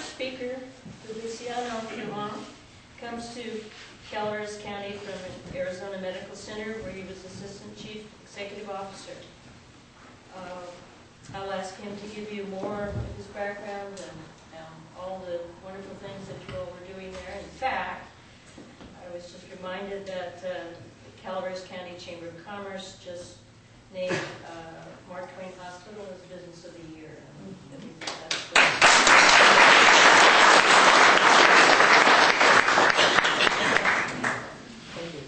speaker, Feliciano comes to Calaveras County from Arizona Medical Center, where he was Assistant Chief Executive Officer. I'll ask him to give you more of his background and all the wonderful things that you all were doing there. In fact, I was just reminded that the Calaveras County Chamber of Commerce just named Mark Twain Hospital as Business of the Year. And that's Thank you.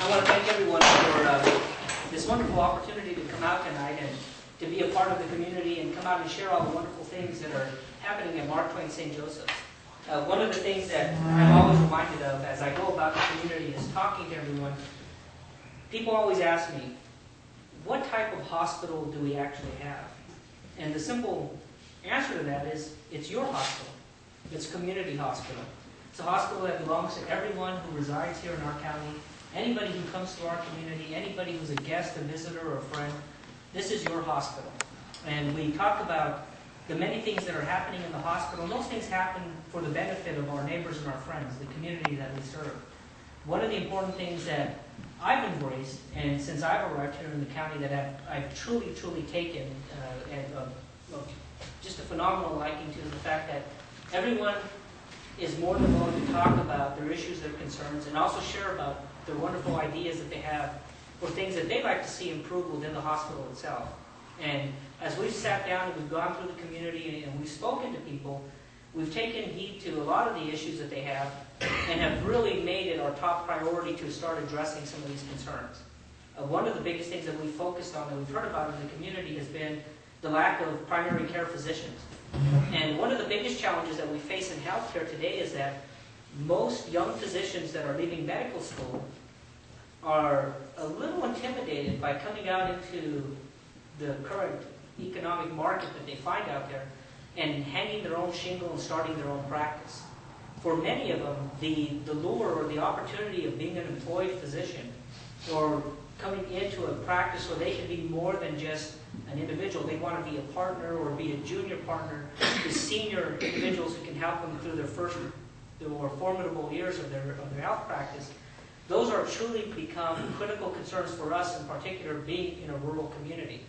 I want to thank everyone for this wonderful opportunity to come out tonight and to be a part of the community and come out and share all the wonderful things that are happening at Mark Twain St. Joseph's. One of the things that I'm always reminded of as I go about the community is talking to everyone. People always ask me, what type of hospital do we actually have? And the simple answer to that is, it's your hospital. It's a community hospital. It's a hospital that belongs to everyone who resides here in our county, anybody who comes to our community, anybody who's a guest, a visitor, or a friend. This is your hospital. And we talk about the many things that are happening in the hospital, and those things happen for the benefit of our neighbors and our friends, the community that we serve. One of the important things that I've embraced, and since I've arrived here in the county, that I've truly taken just a phenomenal liking to, is the fact that everyone is more than willing to talk about their issues, their concerns, and also share about their wonderful ideas that they have for things that they'd like to see improved within the hospital itself. And as we've sat down and we've gone through the community and we've spoken to people, we've taken heed to a lot of the issues that they have and have really made it our top priority to start addressing some of these concerns. One of the biggest things that we've focused on, that we've heard about in the community, has been the lack of primary care physicians. And one of the biggest challenges that we face in healthcare today is that most young physicians that are leaving medical school are a little intimidated by coming out into the current economic market that they find out there and hanging their own shingle and starting their own practice. For many of them, the lure or the opportunity of being an employed physician or coming into a practice where they can be more than just an individual, they want to be a partner or be a junior partner to senior individuals who can help them through the more formidable years of their health practice. Those are truly become critical concerns for us, in particular, being in a rural community.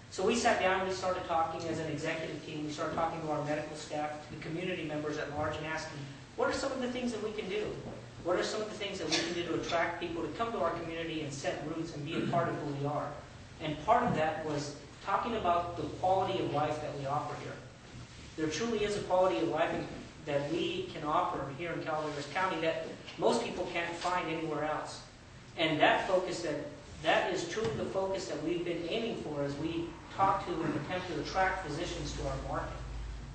So we sat down and we started talking as an executive team. We started talking to our medical staff, to the community members at large, and asking, what are some of the things that we can do? What are some of the things that we can do to attract people to come to our community and set roots and be a part of who we are? And part of that was talking about the quality of life that we offer here. There truly is a quality of life that we can offer here in Calaveras County that most people can't find anywhere else. And that focus, that is truly the focus that we've been aiming for as we talk to and attempt to attract physicians to our market.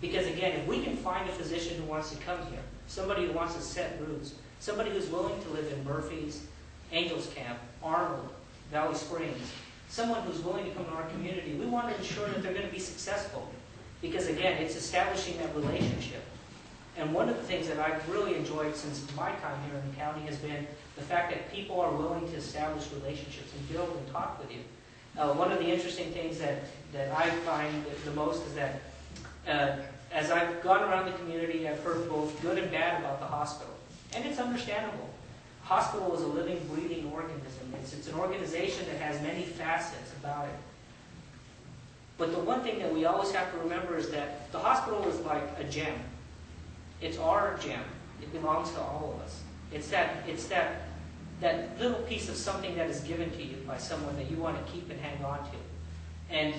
Because again, if we can find a physician who wants to come here, somebody who wants to set roots, somebody who's willing to live in Murphy's, Angels Camp, Arnold, Valley Springs, someone who's willing to come to our community, we want to ensure that they're going to be successful. Because again, it's establishing that relationship. And one of the things that I've really enjoyed since my time here in the county has been the fact that people are willing to establish relationships and build and talk with you. One of the interesting things that I find the most is that as I've gone around the community, I've heard both good and bad about the hospital. And it's understandable. Hospital is a living, breathing organism. It's an organization that has many facets about it. But the one thing that we always have to remember is that the hospital is like a gem. It's our gem. It belongs to all of us. It's that little piece of something that is given to you by someone that you want to keep and hang on to. And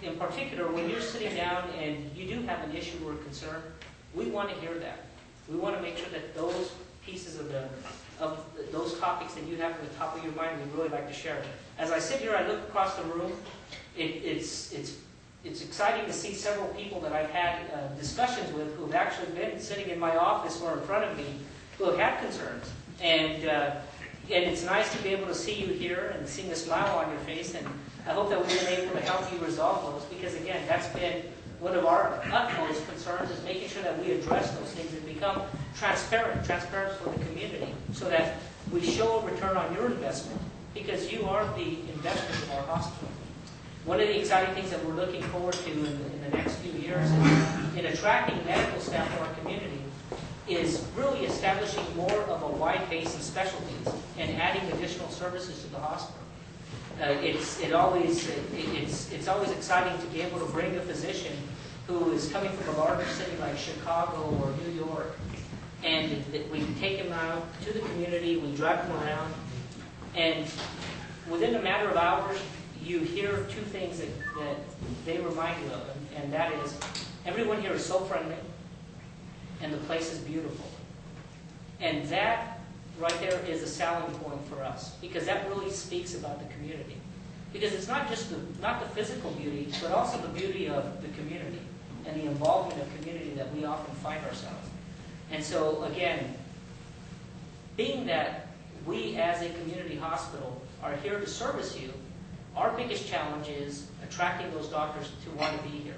in particular, when you're sitting down and you do have an issue or a concern, we want to hear that. We want to make sure that those pieces of those topics that you have at the top of your mind, we'd really like to share. As I sit here, I look across the room. It's exciting to see several people that I've had discussions with who have actually been sitting in my office or in front of me who have had concerns. And it's nice to be able to see you here and seeing a smile on your face. And I hope that we've been able to help you resolve those, because again, that's been one of our utmost concerns, is making sure that we address those things and become transparent for the community, so that we show a return on your investment, because you are the investment of our hospital. One of the exciting things that we're looking forward to in the next few years in attracting medical staff to our community is really establishing more of a wide base of specialties and adding additional services to the hospital. It's always exciting to be able to bring a physician who is coming from a larger city like Chicago or New York, and we take him out to the community, we drive him around, and within a matter of hours, you hear two things that they remind you of, and that is, everyone here is so friendly, and the place is beautiful. And that right there is a selling point for us, because that really speaks about the community. Because it's not just not the physical beauty, but also the beauty of the community and the involvement of community that we often find ourselves. And so again, being that we as a community hospital are here to service you, our biggest challenge is attracting those doctors to want to be here.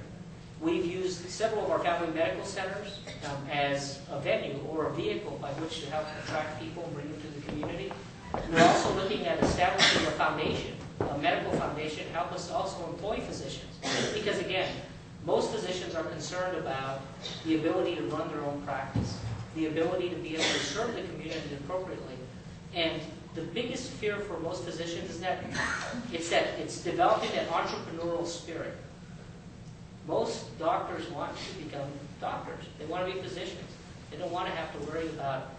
We've used several of our family medical centers as a venue or a vehicle by which to help attract people and bring them to the community. We're also looking at establishing a foundation, a medical foundation, to help us also employ physicians. Because again, most physicians are concerned about the ability to run their own practice, the ability to be able to serve the community appropriately. And the biggest fear for most physicians is that it's developing that entrepreneurial spirit. Most doctors want to become doctors. They want to be physicians. They don't want to have to worry about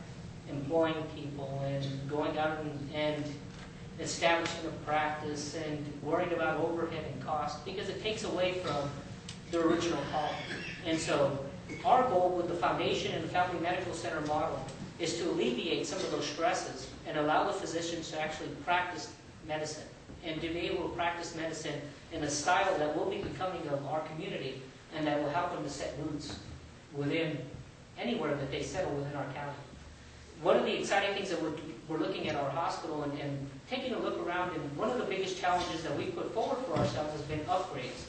employing people and going out and establishing a practice and worrying about overhead and cost, because it takes away from the original calling. And so our goal with the foundation and the family medical center model is to alleviate some of those stresses and allow the physicians to actually practice medicine and to be able to practice medicine in a style that will be becoming of our community and that will help them to set roots within anywhere that they settle within our county. One of the exciting things that we're looking at our hospital and taking a look around, and one of the biggest challenges that we put forward for ourselves has been upgrades.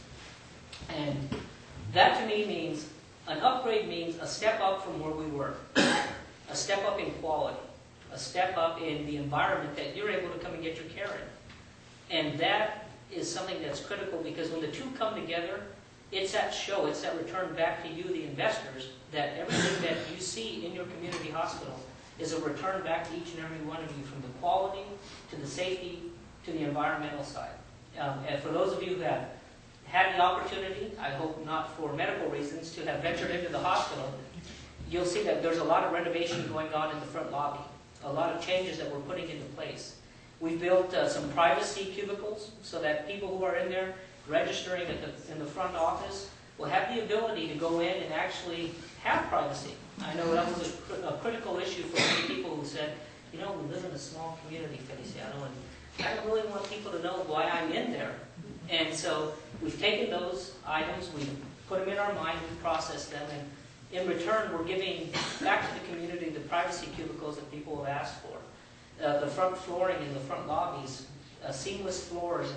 And that to me means, an upgrade means a step up from where we were, a step up in quality, a step up in the environment that you're able to come and get your care in. And that is something that's critical, because when the two come together, it's that show, it's that return back to you, the investors, that everything that you see in your community hospital is a return back to each and every one of you, from the quality to the safety to the environmental side. And for those of you who have had the opportunity, I hope not for medical reasons, to have ventured into the hospital, you'll see that there's a lot of renovation going on in the front lobby, a lot of changes that we're putting into place. We've built some privacy cubicles so that people who are in there registering in the front office will have the ability to go in and actually have privacy. I know that was a critical issue for many people who said, you know, we live in a small community, Feliciano, and I don't really want people to know why I'm in there. And so we've taken those items, we've put them in our mind, we've processed them, and in return we're giving back to the community the privacy cubicles that people have asked for. The front flooring in the front lobbies, seamless floors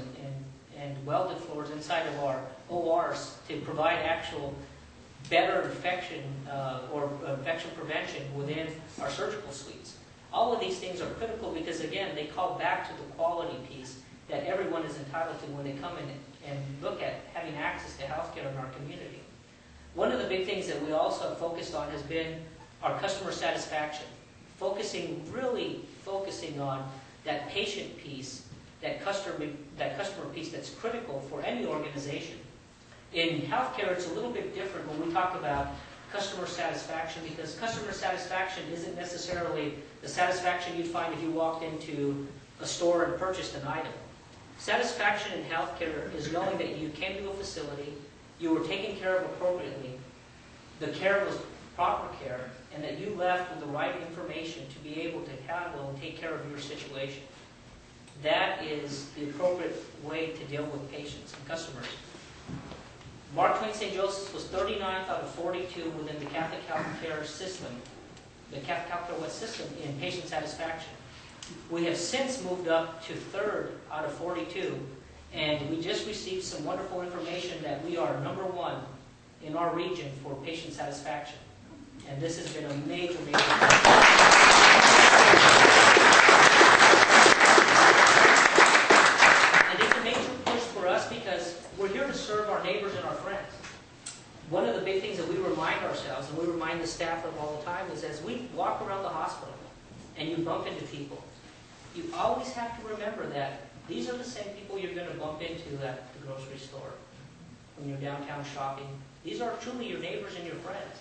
and welded floors inside of our ORs to provide actual better infection or infection prevention within our surgical suites. All of these things are critical because, again, they call back to the quality piece that everyone is entitled to when they come in and look at having access to healthcare in our community. One of the big things that we also have focused on has been our customer satisfaction. Really focusing on that patient piece, that customer piece that's critical for any organization. In healthcare, it's a little bit different when we talk about customer satisfaction, because customer satisfaction isn't necessarily the satisfaction you'd find if you walked into a store and purchased an item. Satisfaction in healthcare is knowing that you came to a facility, you were taken care of appropriately, the care was proper care, and that you left with the right information to be able to handle and take care of your situation. That is the appropriate way to deal with patients and customers. Mark Twain St. Joseph's was 39th out of 42 within the Catholic healthcare system, the Catholic healthcare West system, in patient satisfaction. We have since moved up to 3rd out of 42, and we just received some wonderful information that we are #1 in our region for patient satisfaction. And this has been a major, major and it's a major push for us because we're here to serve our neighbors and our friends. one of the big things that we remind ourselves, and we remind the staff of all the time, is as we walk around the hospital and you bump into people, you always have to remember that these are the same people you're going to bump into at the grocery store, when you're downtown shopping. These are truly your neighbors and your friends.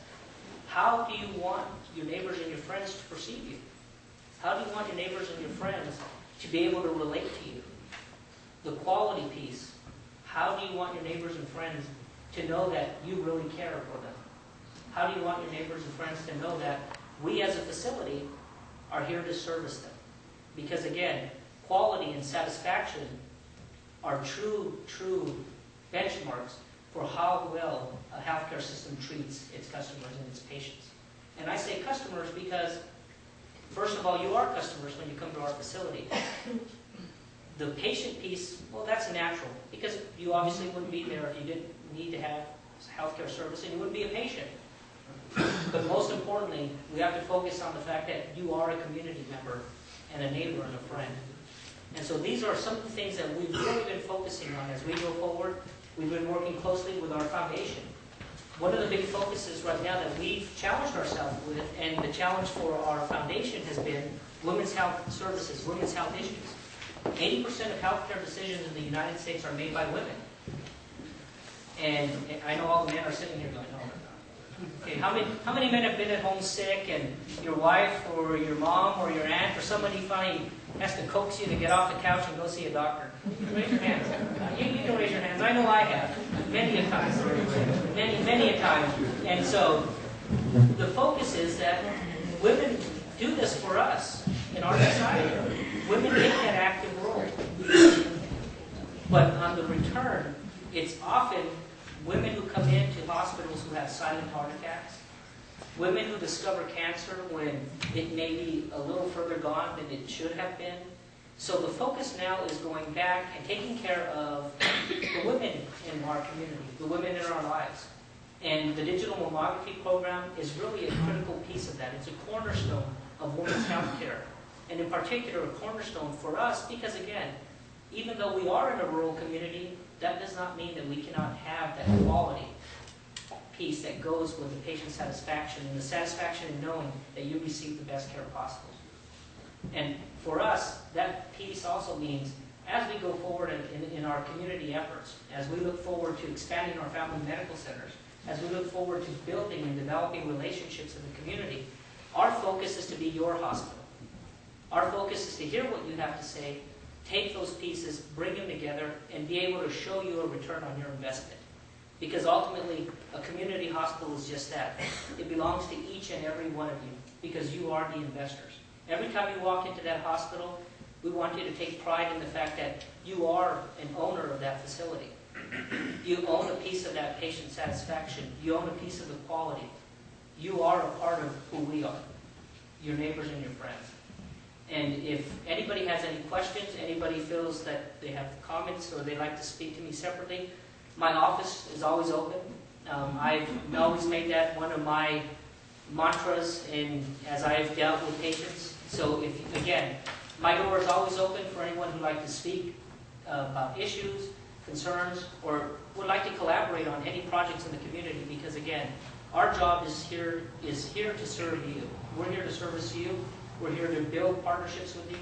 How do you want your neighbors and your friends to perceive you? How do you want your neighbors and your friends to be able to relate to you? The quality piece. How do you want your neighbors and friends to know that you really care for them? How do you want your neighbors and friends to know that we as a facility are here to service them? Because again, quality and satisfaction are true benchmarks for how well a healthcare system treats its customers and its patients. And I say customers because, first of all, you are customers when you come to our facility. The patient piece, well, that's natural, because you obviously wouldn't be there if you didn't need to have healthcare service, and you wouldn't be a patient. But most importantly, we have to focus on the fact that you are a community member and a neighbor and a friend. And so these are some of the things that we've really been focusing on as we go forward. We've been working closely with our foundation. One of the big focuses right now that we've challenged ourselves with, and the challenge for our foundation has been women's health services, women's health issues. 80% of healthcare decisions in the United States are made by women. And I know all the men are sitting here going, oh, okay, how many men have been at home sick, and your wife or your mom or your aunt or somebody finally has to coax you to get off the couch and go see a doctor? Raise your hands. You can raise your hands. I know I have. Many a time. Many a time. And so the focus is that women do this for us in our society. Women take that active role. But on the return, it's often women who come into hospitals who have silent heart attacks, women who discover cancer when it may be a little further gone than it should have been. So the focus now is going back and taking care of the women in our community, the women in our lives. And the digital mammography program is really a critical piece of that. It's a cornerstone of women's health care. And in particular, a cornerstone for us because, again, even though we are in a rural community, that does not mean that we cannot have that quality piece that goes with the patient satisfaction and the satisfaction in knowing that you receive the best care possible. And for us, that piece also means as we go forward in our community efforts, as we look forward to expanding our family medical centers, as we look forward to building and developing relationships in the community, our focus is to be your hospital. Our focus is to hear what you have to say, take those pieces, bring them together, and be able to show you a return on your investment. Because ultimately, a community hospital is just that. It belongs to each and every one of you, because you are the investors. Every time you walk into that hospital, we want you to take pride in the fact that you are an owner of that facility. You own a piece of that patient satisfaction. You own a piece of the quality. You are a part of who we are, your neighbors and your friends. And if anybody has any questions, anybody feels that they have comments or they'd like to speak to me separately, my office is always open. I've always made that one of my mantras as I've dealt with patients. So again, my door is always open for anyone who'd like to speak about issues, concerns, or would like to collaborate on any projects in the community because again, our job is here to serve you. We're here to service you. We're here to build partnerships with you.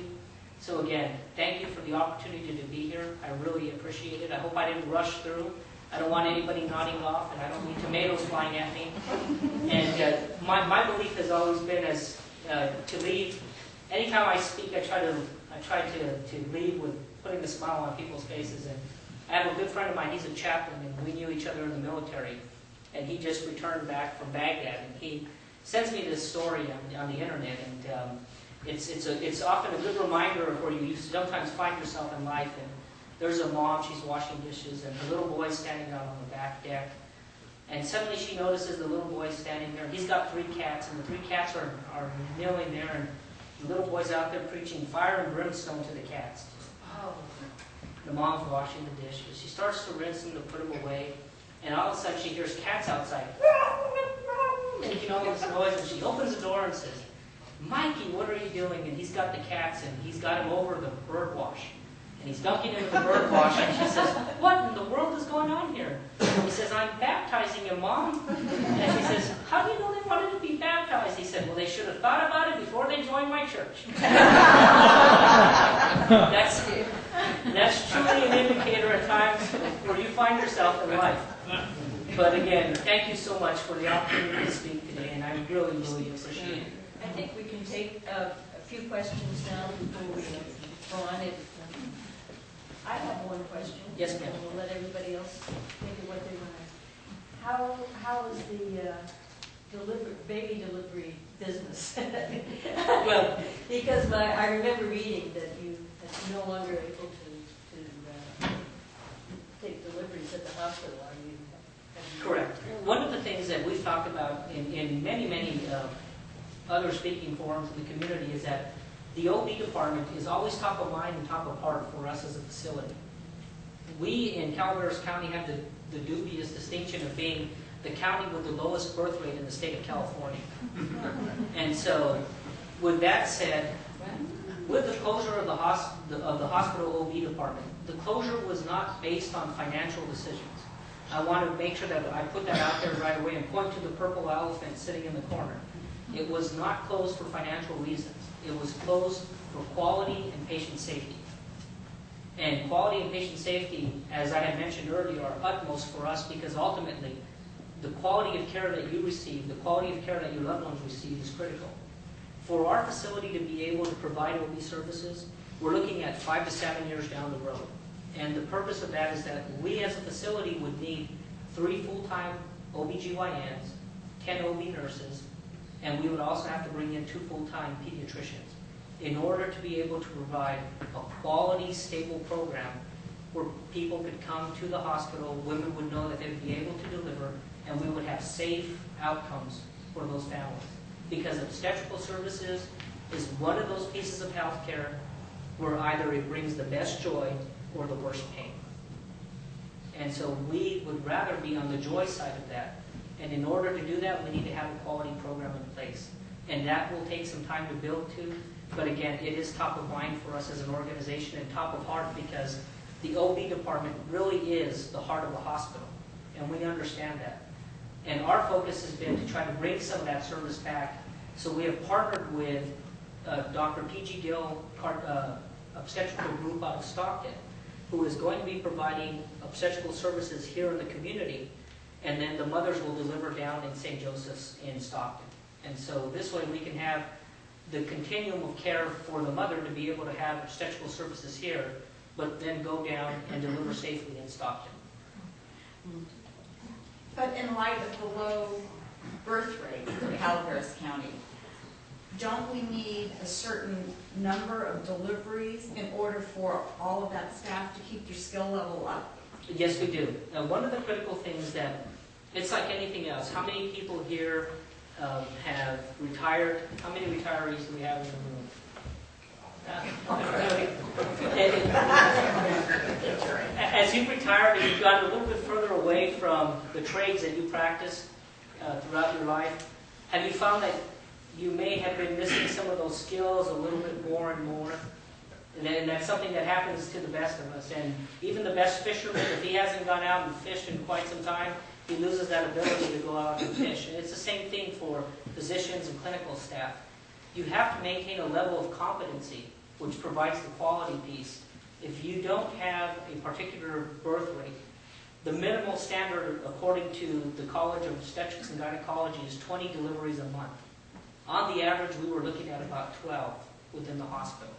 So again, thank you for the opportunity to be here. I really appreciate it. I hope I didn't rush through. I don't want anybody nodding off, and I don't need tomatoes flying at me. And my belief has always been to leave. Anytime I speak, I try to leave with putting a smile on people's faces. And I have a good friend of mine. He's a chaplain, and we knew each other in the military. And he just returned back from Baghdad, and he sends me this story on the internet, and it's often a good reminder of where you sometimes find yourself in life. And there's a mom, she's washing dishes, and her little boy's standing out on the back deck. And suddenly she notices the little boy standing there. He's got 3 cats, and the 3 cats are kneeling there, and the little boy's out there preaching fire and brimstone to the cats. Oh. The mom's washing the dishes. She starts to rinse them to put them away, and all of a sudden she hears cats outside. Making all this noise, and she opens the door and says, "Mikey, what are you doing?" And he's got the cats, and he's got him over the bird wash. And he's dunking him with the bird wash, and she says, "What in the world is going on here?" And he says, "I'm baptized." baptizing him, Mom. And she says, how do you know they wanted to be baptized? He said, well, they should have thought about it before they joined my church. That's truly an indicator at times where you find yourself in life. But again, thank you so much for the opportunity to speak today, and I really, really appreciate it. I think we can take a few questions now before we go on. I have one question. Yes, ma'am. And we'll let everybody else think of what they want to. How is the baby delivery business? Well, because I remember reading that you are no longer able to take deliveries at the hospital. Are you? Correct. One of the things that we've talked about in many, many other speaking forums in the community is that the OB department is always top of mind and top of heart for us as a facility. We in Calaveras County have the dubious distinction of being the county with the lowest birth rate in the state of California. And so, with that said, with the closure of the hospital OB department, the closure was not based on financial decisions. I want to make sure that I put that out there right away and point to the purple elephant sitting in the corner. It was not closed for financial reasons. It was closed for quality and patient safety. And quality and patient safety, as I had mentioned earlier, are utmost for us because ultimately the quality of care that you receive, the quality of care that your loved ones receive is critical. For our facility to be able to provide OB services, we're looking at 5 to 7 years down the road. And the purpose of that is that we as a facility would need 3 full-time OBGYNs, 10 OB nurses, and we would also have to bring in 2 full-time pediatricians in order to be able to provide a quality, stable program where people could come to the hospital, women would know that they would be able to deliver, and we would have safe outcomes for those families. Because obstetrical services is one of those pieces of health care where either it brings the best joy or the worst pain. And so we would rather be on the joy side of that. And in order to do that, we need to have a quality program in place. And that will take some time to build to. But again, it is top of mind for us as an organization and top of heart because the OB department really is the heart of the hospital. And we understand that. And our focus has been to try to bring some of that service back. So we have partnered with Dr. P.G. Gill obstetrical group out of Stockton, who is going to be providing obstetrical services here in the community, and then the mothers will deliver down in St. Joseph's in Stockton. And so this way we can have the continuum of care for the mother to be able to have obstetrical services here, but then go down and deliver safely in Stockton. But in light of the low birth rate in Calaveras County, don't we need a certain number of deliveries in order for all of that staff to keep their skill level up? Yes, we do. One of the critical things that, it's like anything else. How many people here have retired? How many retirees do we have in the room? As you've retired and you've gotten a little bit further away from the trades that you practiced throughout your life, have you found that you may have been missing some of those skills a little bit more and more? And that's something that happens to the best of us. And even the best fisherman, if he hasn't gone out and fished in quite some time, he loses that ability to go out and fish. And it's the same thing for physicians and clinical staff. You have to maintain a level of competency, which provides the quality piece. If you don't have a particular birth rate, the minimal standard, according to the College of Obstetrics and Gynecology, is 20 deliveries a month. On the average, we were looking at about 12 within the hospital.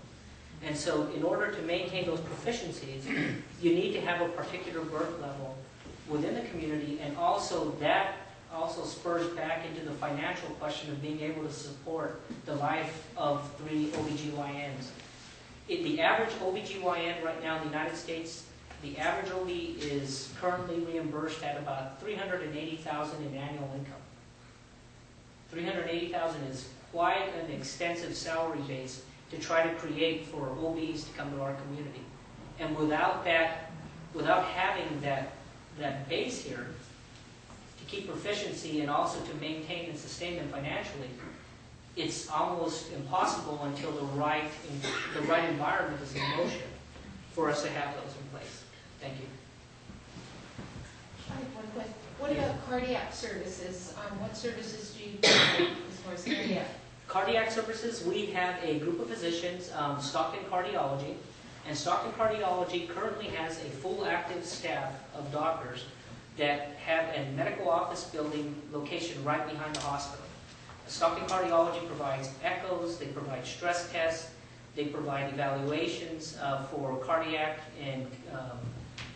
And so in order to maintain those proficiencies, you need to have a particular birth level within the community, and also that also spurs back into the financial question of being able to support the life of 3 OBGYNs. The average OBGYN right now in the United States, the average OB is currently reimbursed at about $380,000 in annual income. $380,000 is quite an extensive salary base to try to create for OBs to come to our community. And without that, without having that base here to keep proficiency and also to maintain and sustain them financially, it's almost impossible until the right environment is in motion for us to have those in place. Thank you. I have one question. What about cardiac services, what services do you provide as far as cardiac? Cardiac services, we have a group of physicians, Stockton Cardiology, and Stockton Cardiology currently has a full active staff of doctors that have a medical office building location right behind the hospital. Stockton Cardiology provides echoes, they provide stress tests, they provide evaluations for cardiac and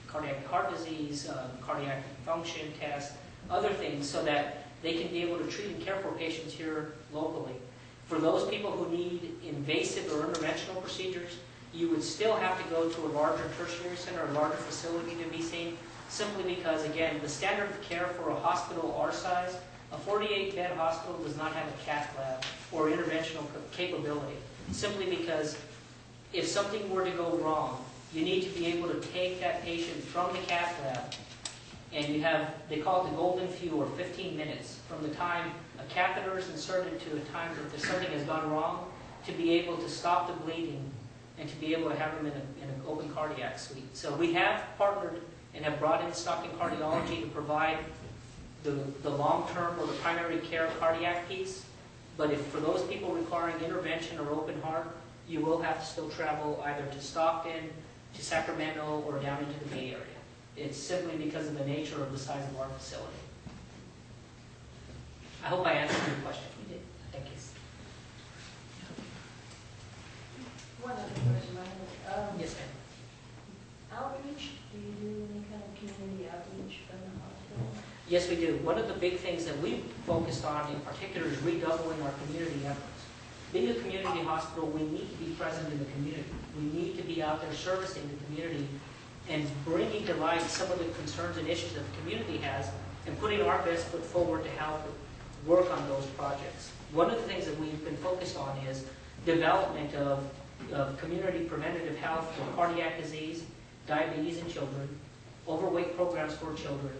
cardiac heart disease, cardiac function tests, other things, so that they can be able to treat and care for patients here locally. For those people who need invasive or interventional procedures, you would still have to go to a larger tertiary center, a larger facility to be seen, simply because, again, the standard of care for a hospital our size, a 48-bed hospital does not have a cath lab or interventional capability, simply because if something were to go wrong, you need to be able to take that patient from the cath lab, and you have, they call it the golden few, or 15 minutes, from the time a catheter is inserted to the time that something has gone wrong, to be able to stop the bleeding and to be able to have them in an open cardiac suite. So we have partnered and have brought in Stockton Cardiology to provide the long-term or the primary care cardiac piece. But if for those people requiring intervention or open heart, you will have to still travel either to Stockton, to Sacramento, or down into the Bay Area. It's simply because of the nature of the size of our facility. I hope I answered your question. You did. Thank you. One other question I have. Yes, ma'am. Outreach, do you do any kind of community outreach from the hospital? Yes, we do. One of the big things that we've focused on in particular is redoubling our community efforts. Being a community hospital, we need to be present in the community. We need to be out there servicing the community and bringing to light some of the concerns and issues that the community has and putting our best foot forward to help work on those projects. One of the things that we've been focused on is development of community preventative health for cardiac disease, diabetes in children, overweight programs for children,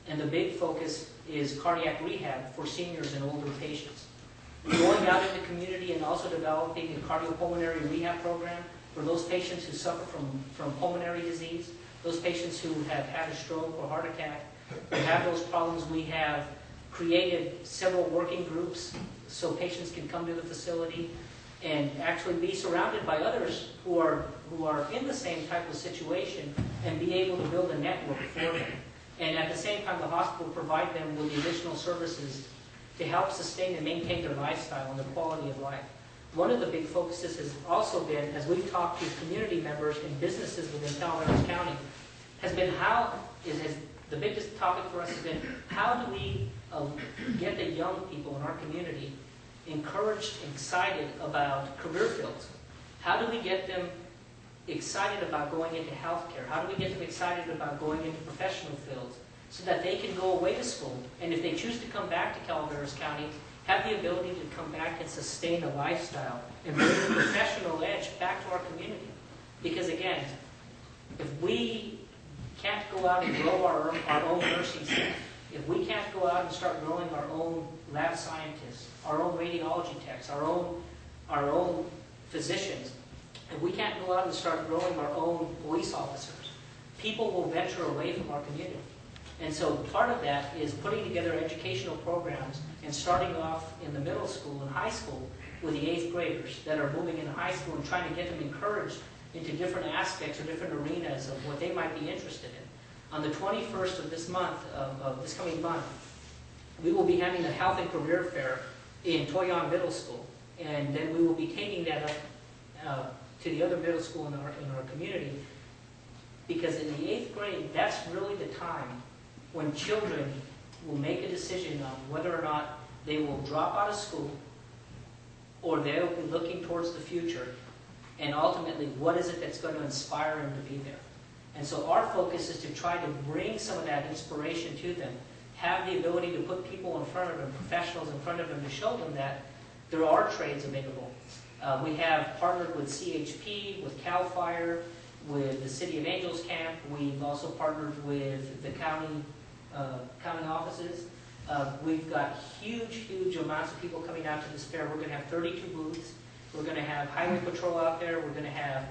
and the big focus is cardiac rehab for seniors and older patients. Going out in the community and also developing a cardiopulmonary rehab program for those patients who suffer from pulmonary disease, those patients who have had a stroke or heart attack, who have those problems. We have created several working groups so patients can come to the facility and actually be surrounded by others who are in the same type of situation and be able to build a network for them. And at the same time, the hospital provide them with additional services to help sustain and maintain their lifestyle and their quality of life. One of the big focuses has also been, as we've talked to community members and businesses within Calaveras County, has been the biggest topic for us has been how do we get the young people in our community encouraged and excited about career fields? How do we get them excited about going into healthcare? How do we get them excited about going into professional fields so that they can go away to school, and if they choose to come back to Calaveras County, have the ability to come back and sustain a lifestyle and bring a professional edge back to our community? Because again, if we can't go out and grow our own nursing staff, if we can't go out and start growing our own lab scientists, our own radiology techs, our own physicians, if we can't go out and start growing our own police officers, people will venture away from our community. And so part of that is putting together educational programs and starting off in the middle school and high school with the 8th graders that are moving into high school and trying to get them encouraged into different aspects or different arenas of what they might be interested in. On the 21st of this month, of this coming month, we will be having a health and career fair in Toyon Middle School. And then we will be taking that up to the other middle school in our community, because in the 8th grade, that's really the time when children will make a decision on whether or not they will drop out of school or they'll be looking towards the future, and ultimately what is it that's going to inspire them to be there. And so our focus is to try to bring some of that inspiration to them, have the ability to put people in front of them, professionals in front of them, to show them that there are trades available. We have partnered with CHP, with CAL FIRE, with the City of Angels Camp. We've also partnered with the county offices. We've got huge amounts of people coming out to this fair. We're going to have 32 booths. We're going to have highway patrol out there. We're going to have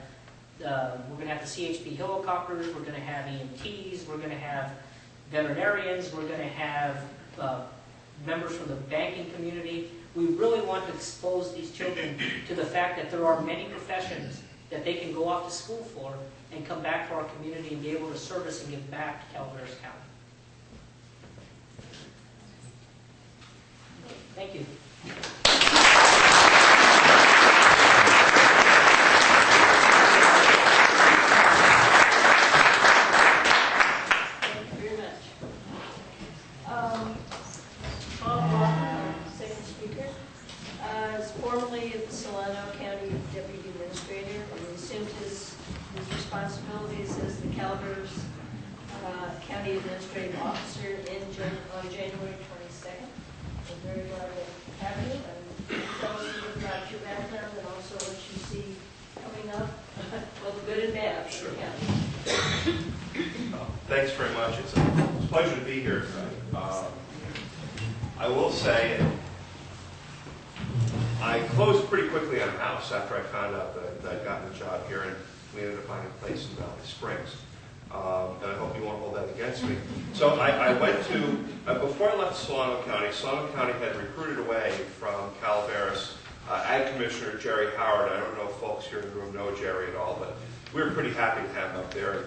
the CHP helicopters. We're going to have EMTs. We're going to have veterinarians, we're going to have members from the banking community. We really want to expose these children to the fact that there are many professions that they can go off to school for and come back to our community and be able to service and give back to Calaveras County. Thank you. Responsibilities as the Calaveras County Administrative Officer on January 22nd. I'm very glad to have you and tell us a little about your background and also what you see coming up, both good and bad for the county. Thanks very much. It's a pleasure to be here tonight. I will say I closed pretty quickly on a house after I found out that I'd gotten a job here, and we ended up finding a place in Valley Springs. And I hope you won't hold that against me. So I went to, before I left Solano County had recruited away from Calaveras Ag Commissioner Jerry Howard. I don't know if folks here in the room know Jerry at all, but we were pretty happy to have him up there. And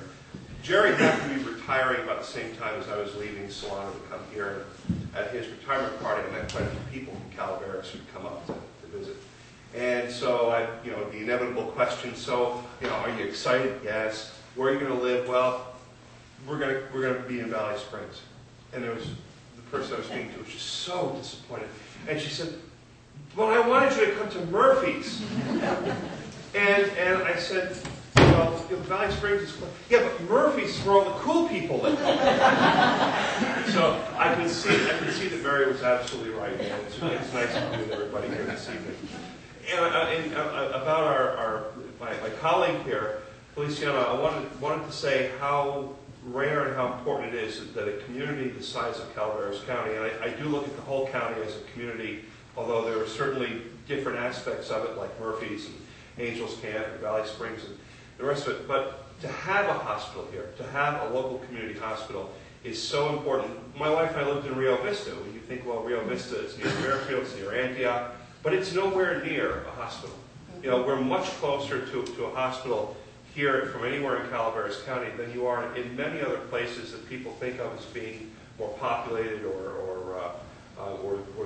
Jerry happened to be retiring about the same time as I was leaving Solano to come here. At his retirement party, I met quite a few people from Calaveras who'd come up to visit. And so, the inevitable question, so, are you excited? Yes. Where are you going to live? Well, we're going to be in Valley Springs. And there was the person I was speaking to was just so disappointed. And she said, well, I wanted you to come to Murphy's. and I said, well, Valley Springs is cool. Yeah, but Murphy's is where all the cool people live. So I can see that Mary was absolutely right. And it's nice to be with everybody here this evening. And about my colleague here, Feliciano, I wanted to say how rare and how important it is that a community the size of Calaveras County, and I do look at the whole county as a community, although there are certainly different aspects of it, like Murphy's and Angels Camp and Valley Springs and the rest of it, but to have a hospital here, to have a local community hospital is so important. My wife and I lived in Rio Vista. When you think, well, Rio Vista is near Fairfield, it's near Antioch, but it's nowhere near a hospital. We're much closer to a hospital here from anywhere in Calaveras County than you are in many other places that people think of as being more populated or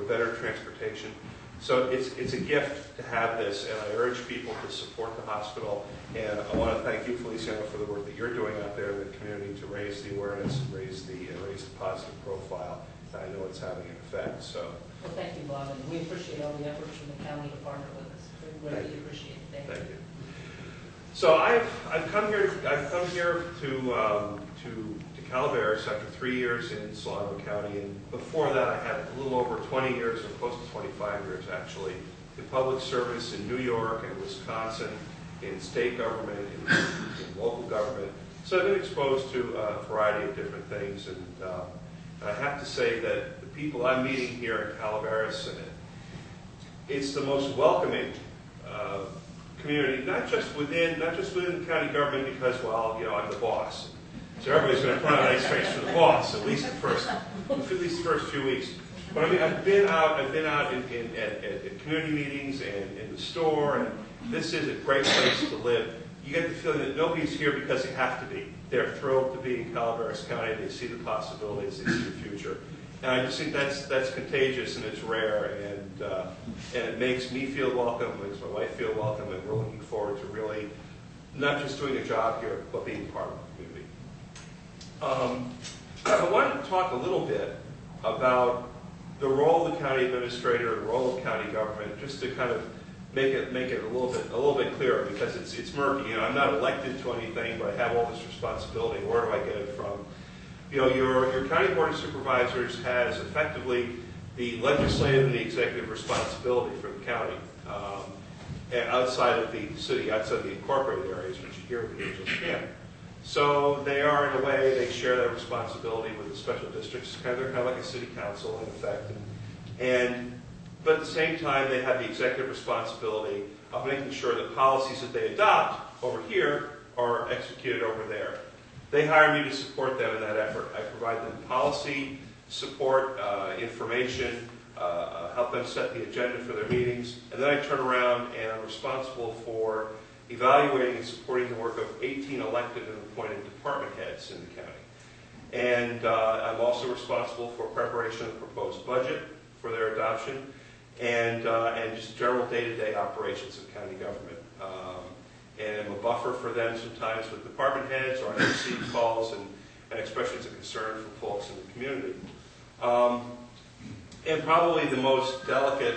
better transportation. So it's a gift to have this, and I urge people to support the hospital. And I want to thank you, Feliciano, for the work that you're doing out there in the community to raise the awareness and raise the positive profile. I know it's having an effect. So. Well, thank you, Bob, and we appreciate all the efforts from the county to partner with us. We greatly appreciate it. Thank you. So I've come here to Calaveras after 3 years in Solano County, and before that I had a little over 20 years, or close to 25 years actually, in public service in New York and Wisconsin, in state government, in local government. So I've been exposed to a variety of different things, and I have to say that the people I'm meeting here in Calaveras, it's the most welcoming community, not just within the county government, because, well, I'm the boss. So everybody's going to put on a nice face for the boss, at least the first few weeks. But I mean, I've been out at community meetings and in the store, and this is a great place to live. You get the feeling that nobody's here because they have to be. They're thrilled to be in Calaveras County. They see the possibilities. They see the future. And I just think that's contagious, and it's rare, and it makes me feel welcome, makes my wife feel welcome, and we're looking forward to really not just doing a job here, but being part of the community. I wanted to talk a little bit about the role of the county administrator, the role of county government, just to kind of make it a little bit clearer, because it's murky. I'm not elected to anything, but I have all this responsibility. Where do I get it from? Your county board of supervisors has effectively the legislative and the executive responsibility for the county, outside of the city, outside of the incorporated areas, which here at the Angels Camp. So they are, in a way, they share that responsibility with the special districts. They're kind of like a city council in effect, but at the same time, they have the executive responsibility of making sure that policies that they adopt over here are executed over there. They hire me to support them in that effort. I provide them policy support, information, help them set the agenda for their meetings, and then I turn around and I'm responsible for evaluating and supporting the work of 18 elected and appointed department heads in the county. And I'm also responsible for preparation of the proposed budget for their adoption and just general day-to-day operations of county government. And I'm a buffer for them sometimes with department heads, or I receive calls and expressions of concern from folks in the community. And probably the most delicate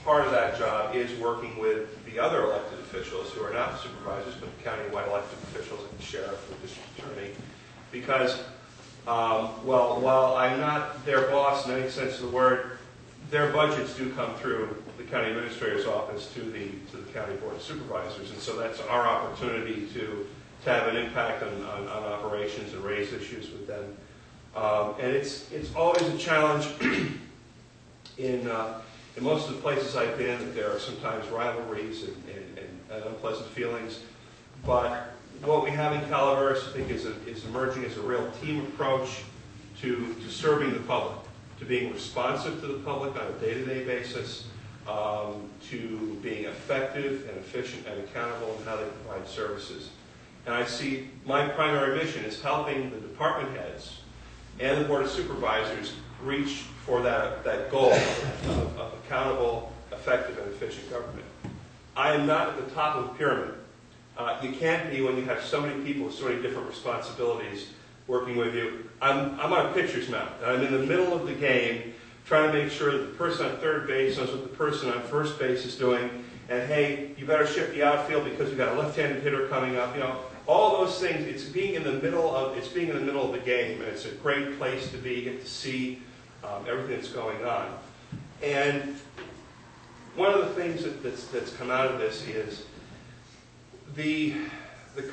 part of that job is working with the other elected officials who are not supervisors, but county-wide elected officials like the sheriff or district attorney. Because, while I'm not their boss in any sense of the word, their budgets do come through the county administrator's office to the county board of supervisors, and so that's our opportunity to have an impact on operations and raise issues with them. And it's always a challenge in most of the places I've been, that there are sometimes rivalries and unpleasant feelings. But what we have in Calaveras, I think, is emerging as a real team approach to serving the public, to being responsive to the public on a day-to-day basis, to being effective and efficient and accountable in how they provide services. And I see my primary mission is helping the department heads and the Board of Supervisors reach for that goal of accountable, effective, and efficient government. I am not at the top of the pyramid. You can't be when you have so many people with so many different responsibilities working with you. I'm on a pitcher's mound, and I'm in the middle of the game trying to make sure that the person on third base knows what the person on first base is doing, and hey, you better shift the outfield because you've got a left-handed hitter coming up, all those things. It's being in the middle of the game, and it's a great place to be. You get to see everything that's going on. And one of the things that's come out of this is the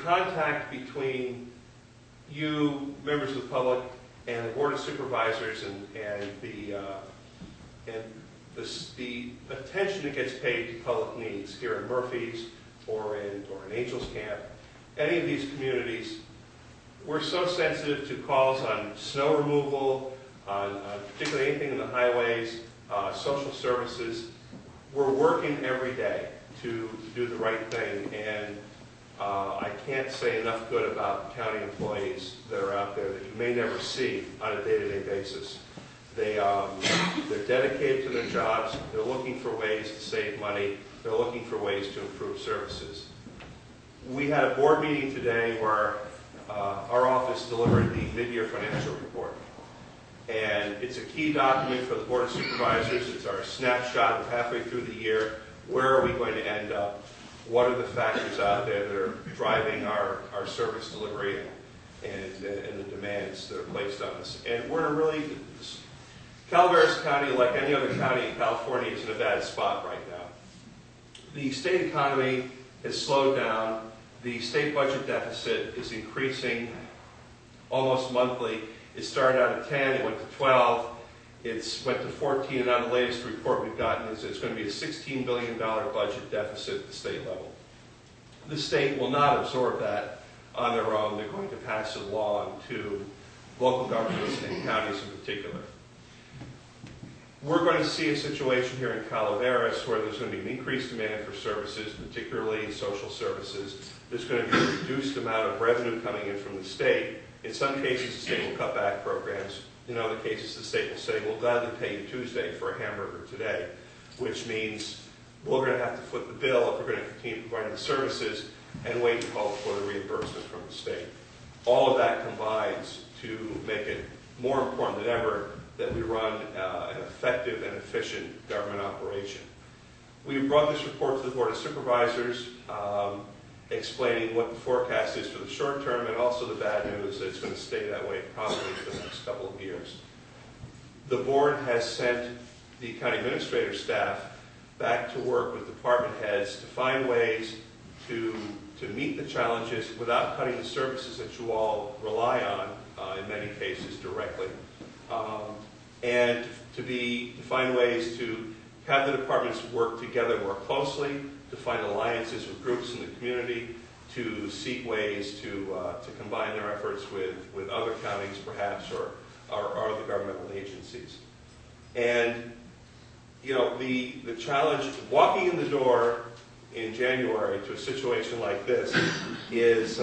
contact between you, members of the public, and the Board of Supervisors, and the attention that gets paid to public needs here in Murphy's or in Angels Camp, any of these communities. We're so sensitive to calls on snow removal, on particularly anything in the highways, social services. We're working every day to do the right thing, and I can't say enough good about county employees that are out there that you may never see on a day-to-day basis. They're dedicated to their jobs. They're looking for ways to save money. They're looking for ways to improve services. We had a board meeting today where our office delivered the mid-year financial report. And it's a key document for the Board of Supervisors. It's our snapshot of halfway through the year. Where are we going to end up? What are the factors out there that are driving our service delivery and the demands that are placed on us? And we're in a really, Calaveras County, like any other county in California, is in a bad spot right now. The state economy has slowed down. The state budget deficit is increasing almost monthly. It started out at 10, it went to 12, it went to 14, and now the latest report we've gotten is it's going to be a $16 billion budget deficit at the state level. The state will not absorb that on their own. They're going to pass it along to local governments and counties in particular. We're going to see a situation here in Calaveras where there's going to be an increased demand for services, particularly social services. There's going to be a reduced amount of revenue coming in from the state. In some cases, the state will cut back programs. In other cases, the state will say, we'll gladly pay you Tuesday for a hamburger today, which means we're going to have to foot the bill if we're going to continue providing the services and wait and hope for the reimbursement from the state. All of that combines to make it more important than ever that we run an effective and efficient government operation. We brought this report to the Board of Supervisors, explaining what the forecast is for the short term, and also the bad news that it's going to stay that way probably for the next couple of years. The board has sent the county administrator staff back to work with department heads to find ways to meet the challenges without cutting the services that you all rely on, in many cases directly, and to find ways to have the departments work together more closely, to find alliances with groups in the community, to seek ways to combine their efforts with other counties perhaps, or other governmental agencies. And you know, the challenge, walking in the door in January to a situation like this is,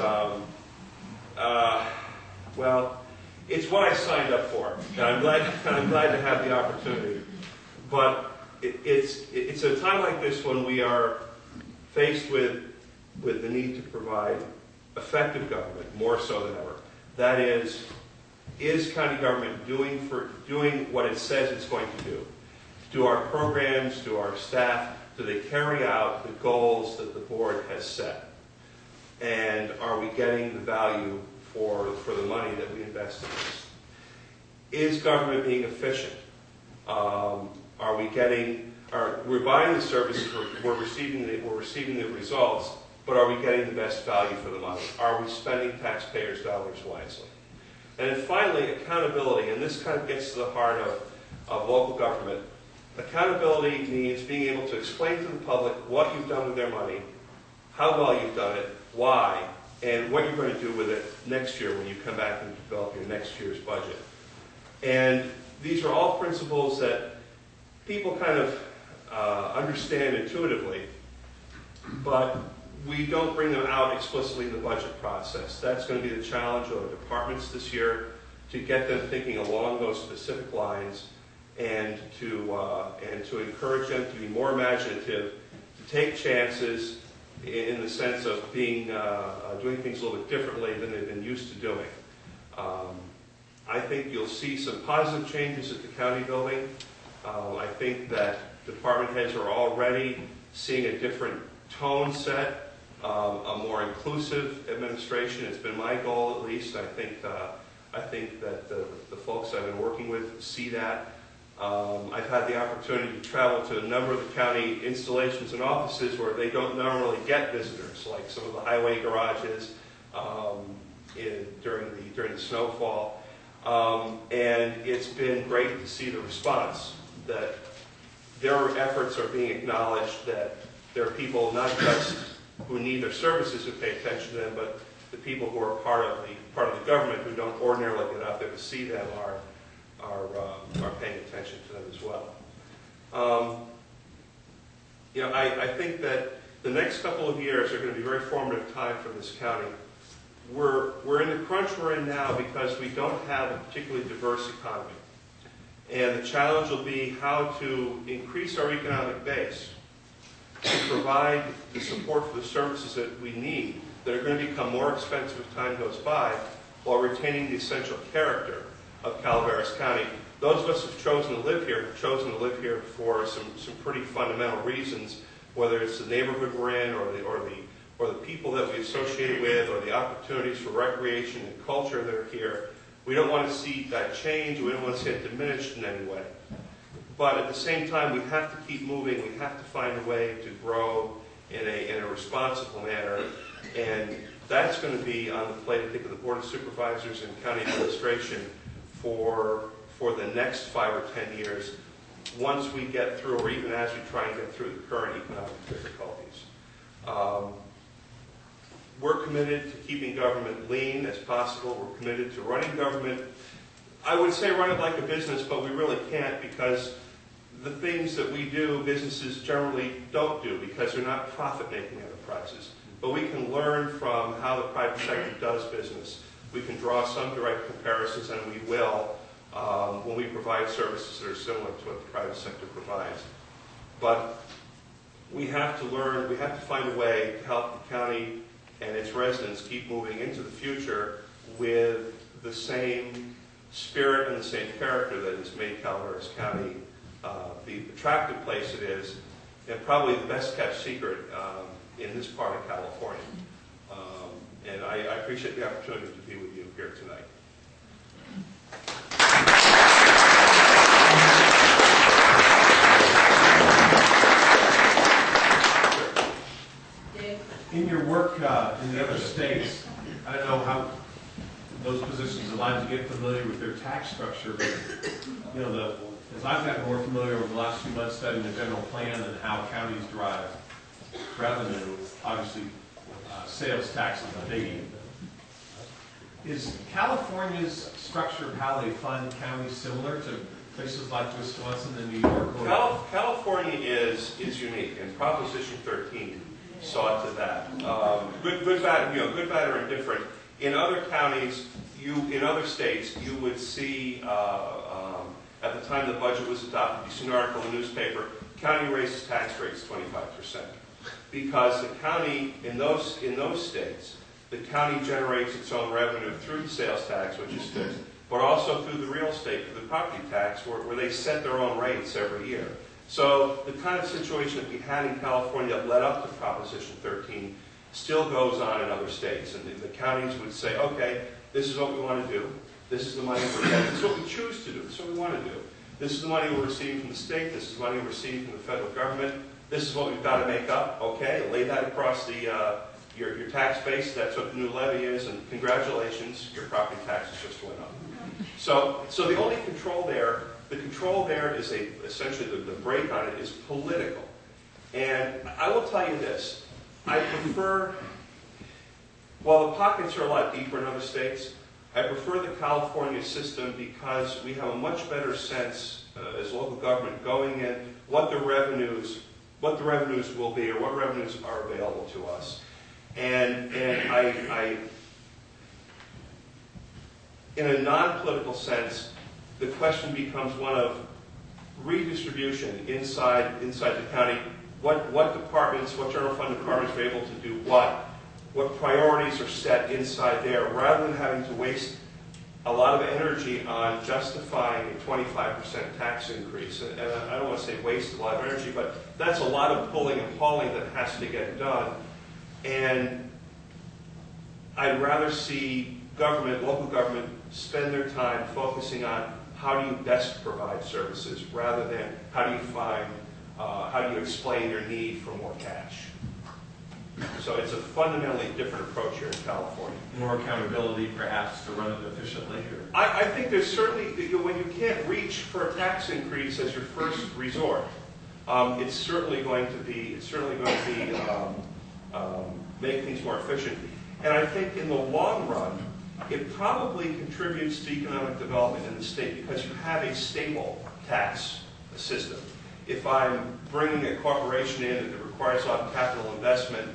well, it's what I signed up for, and I'm glad to have the opportunity. But it's a time like this when we are faced with the need to provide effective government, more so than ever. That is county government doing what it says it's going to do? Do our programs, do our staff, do they carry out the goals that the board has set? And are we getting the value for the money that we invest in this? Is government being efficient? We're buying the services, we're receiving the results, but are we getting the best value for the money? Are we spending taxpayers' dollars wisely? And then finally, accountability, and this kind of gets to the heart of local government. Accountability means being able to explain to the public what you've done with their money, how well you've done it, why, and what you're going to do with it next year when you come back and develop your next year's budget. And these are all principles that people kind of understand intuitively, but we don't bring them out explicitly in the budget process. That's going to be the challenge of the departments this year, to get them thinking along those specific lines, and to encourage them to be more imaginative, to take chances in the sense of being doing things a little bit differently than they've been used to doing. I think you'll see some positive changes at the county building. I think that department heads are already seeing a different tone set, a more inclusive administration. It's been my goal, at least. I think that the folks I've been working with see that. I've had the opportunity to travel to a number of the county installations and offices where they don't normally get visitors, like some of the highway garages during the snowfall. And it's been great to see the response, that their efforts are being acknowledged, that there are people not just who need their services who pay attention to them, but the people who are part of the government who don't ordinarily get out there to see them are paying attention to them as well. I think that the next couple of years are going to be very formative time for this county. We're in the crunch we're in now because we don't have a particularly diverse economy. And the challenge will be how to increase our economic base to provide the support for the services that we need, that are going to become more expensive as time goes by, while retaining the essential character of Calaveras County. Those of us who've chosen to live here have chosen to live here for some pretty fundamental reasons, whether it's the neighborhood we're in, or the people that we associate with, or the opportunities for recreation and culture that are here. We don't want to see that change. We don't want to see it diminished in any way. But at the same time, we have to keep moving. We have to find a way to grow in a responsible manner. And that's going to be on the plate, I think, of the Board of Supervisors and County Administration for the next 5 or 10 years, once we get through, or even as we try and get through the current economic difficulties. We're committed to keeping government lean as possible. We're committed to running government. I would say run it like a business, but we really can't, because the things that we do, businesses generally don't do, because they're not profit-making enterprises. But we can learn from how the private sector does business. We can draw some direct comparisons, and we will, when we provide services that are similar to what the private sector provides. But we have to learn, we have to find a way to help the county and its residents keep moving into the future with the same spirit and the same character that has made Calaveras County the attractive place it is, and probably the best kept secret in this part of California. And I appreciate the opportunity to be with you here tonight. In your work in the other states, I don't know how those positions allow you to get familiar with their tax structure, but as I've gotten more familiar over the last few months studying the general plan and how counties drive revenue, obviously sales tax is a biggie. Is California's structure of how they fund counties similar to places like Wisconsin and New York? California is unique, and Proposition 13 saw to that. Good, bad, good, bad, or indifferent. In other counties, in other states, you would see at the time the budget was adopted, you see an article in the newspaper, county raises tax rates 25%, because the county in those states, the county generates its own revenue through the sales tax, which is fixed, but also through the real estate, through the property tax, where they set their own rates every year. So the kind of situation that we had in California that led up to Proposition 13 still goes on in other states. And the counties would say, okay, this is what we want to do. This is the money we're getting. This is what we choose to do. This is what we want to do. This is the money we're receiving from the state. This is the money we're receiving from the federal government. This is what we've got to make up. Okay, lay that across the your tax base. That's what the new levy is, and congratulations, your property taxes just went up. So the only control there, the control there is essentially the brake on it is political. And I will tell you this, I prefer, while the pockets are a lot deeper in other states, I prefer the California system because we have a much better sense as local government going in what the revenues will be, or what revenues are available to us. And I in a non-political sense, the question becomes one of redistribution inside the county. What departments, what general fund departments are able to do what priorities are set inside there, rather than having to waste a lot of energy on justifying a 25% tax increase. And I don't want to say waste a lot of energy, but that's a lot of pulling and hauling that has to get done. And I'd rather see government, local government, spend their time focusing on how do you best provide services, rather than how do you explain your need for more cash. So it's a fundamentally different approach here in California. More accountability, perhaps, to run it efficiently? Or? I think there's certainly, when you can't reach for a tax increase as your first resort, it's certainly going to make things more efficient. And I think in the long run, it probably contributes to economic development in the state because you have a stable tax system. If I'm bringing a corporation in that requires a lot of capital investment,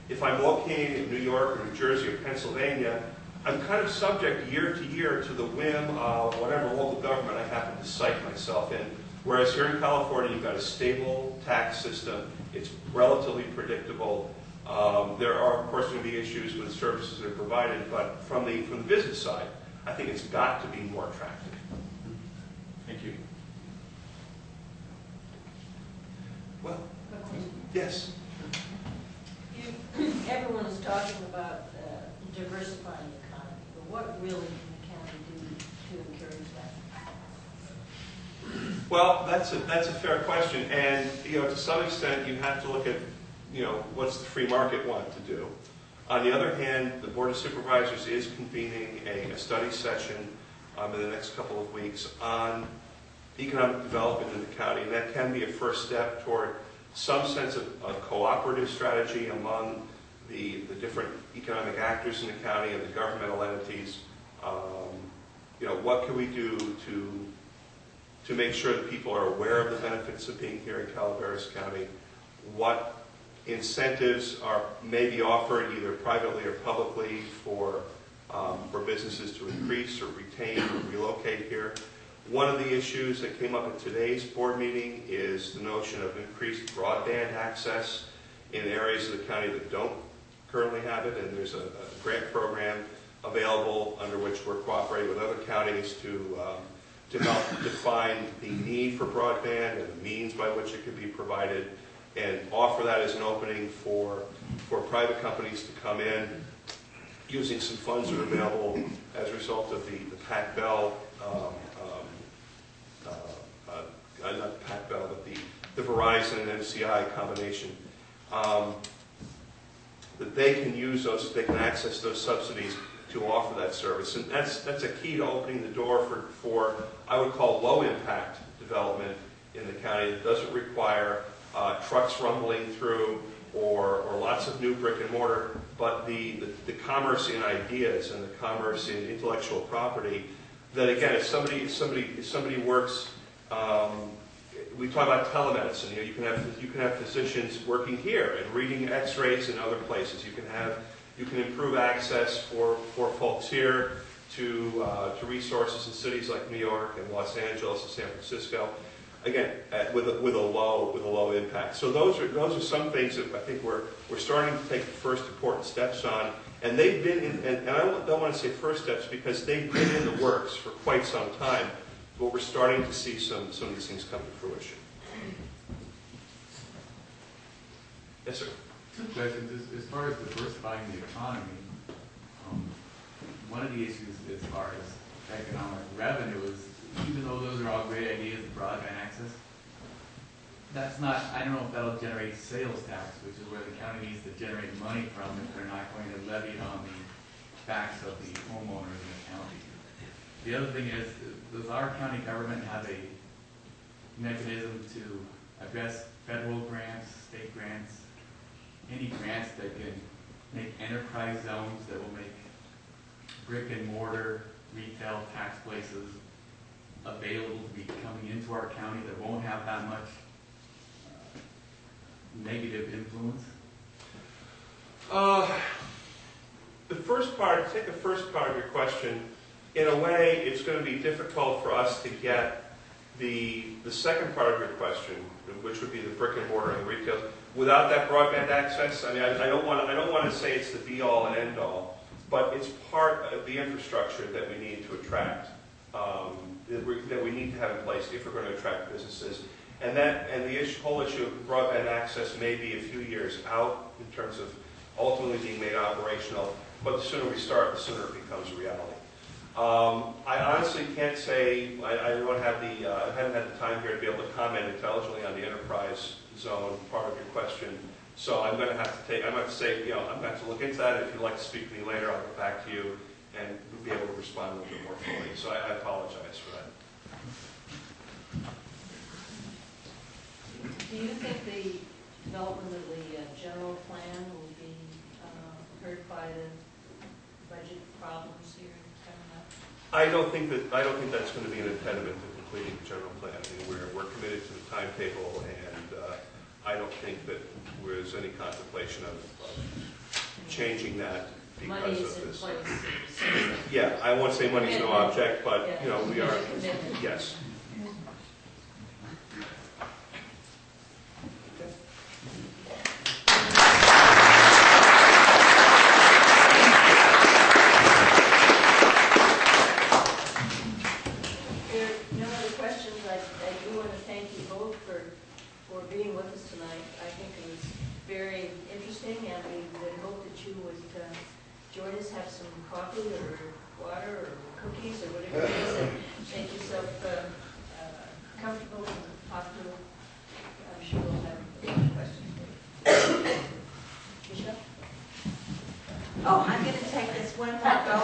if I'm located in New York or New Jersey or Pennsylvania, I'm kind of subject year to year to the whim of whatever local government I happen to cite myself in. Whereas here in California, you've got a stable tax system. It's relatively predictable. There are, of course, going to be issues with services that are provided, but from the business side, I think it's got to be more attractive. Thank you. Well, yes. Everyone is talking about diversifying the economy, but what really can the county do to encourage that? Well, that's a fair question, and to some extent, you have to look at what's the free market want to do. On the other hand, the Board of Supervisors is convening a study session in the next couple of weeks on economic development in the county, and that can be a first step toward some sense of a cooperative strategy among the different economic actors in the county and the governmental entities. What can we do to make sure that people are aware of the benefits of being here in Calaveras County? What incentives may be offered either privately or publicly for businesses to increase or retain or relocate here? One of the issues that came up at today's board meeting is the notion of increased broadband access in areas of the county that don't currently have it, and there's a grant program available under which we're cooperating with other counties to help define the need for broadband and the means by which it could be provided, and offer that as an opening for private companies to come in using some funds that are available as a result of the PAC Bell, not PAC Bell, but the Verizon and MCI combination, that they can use those, they can access those subsidies to offer that service. And that's a key to opening the door for I would call low impact development in the county that doesn't require trucks rumbling through or lots of new brick and mortar, but the commerce in ideas and the commerce in intellectual property, that again, if somebody works, we talk about telemedicine. You can have physicians working here and reading X-rays in other places. You can improve access for folks here to resources in cities like New York and Los Angeles and San Francisco. Again, with a low impact. So those are some things that I think we're starting to take the first important steps on, and they've been in, and I don't want to say first steps because they've been in the works for quite some time, but we're starting to see some of these things come to fruition. Yes, sir. Two questions. As far as diversifying the economy, one of the issues as far as economic revenue is, even though those are all great ideas, broadband access, that's not, I don't know if that'll generate sales tax, which is where the county needs to generate money from if they're not going to levy it on the backs of the homeowners in the county. The other thing is, does our county government have a mechanism to address federal grants, state grants, any grants that can make enterprise zones that will make brick and mortar retail tax places available to be coming into our county that won't have that much negative influence? Take the first part of your question. In a way, it's going to be difficult for us to get the second part of your question, which would be the brick and mortar and the retail, without that broadband access. I mean, I don't want to say it's the be all and end all, but it's part of the infrastructure that we need to attract. That we need to have in place if we're going to attract businesses. And the whole issue of broadband access may be a few years out in terms of ultimately being made operational, but the sooner we start, the sooner it becomes a reality. I honestly can't say, I haven't had the time here to be able to comment intelligently on the enterprise zone part of your question, so I'm going to have to say, I'm going to have to look into that. If you'd like to speak to me later, I'll get back to you and be able to respond a little bit more fully. So I apologize for that. Do you think the development of the general plan will be hurt by the budget problems here coming up? I don't think that's going to be an impediment to completing the general plan. I mean, we're committed to the timetable, and I don't think that there's any contemplation of changing that because of this. Money is in place. Yeah, I won't say money's no object, but we are. Yes. Being with us tonight. I think it was very interesting, and we would hope that you would join us, have some coffee or water or cookies or whatever it is, and make yourself comfortable and talk to. I'm sure we'll have a bunch of questions for you. Michelle? Oh, I'm going to take this one more go.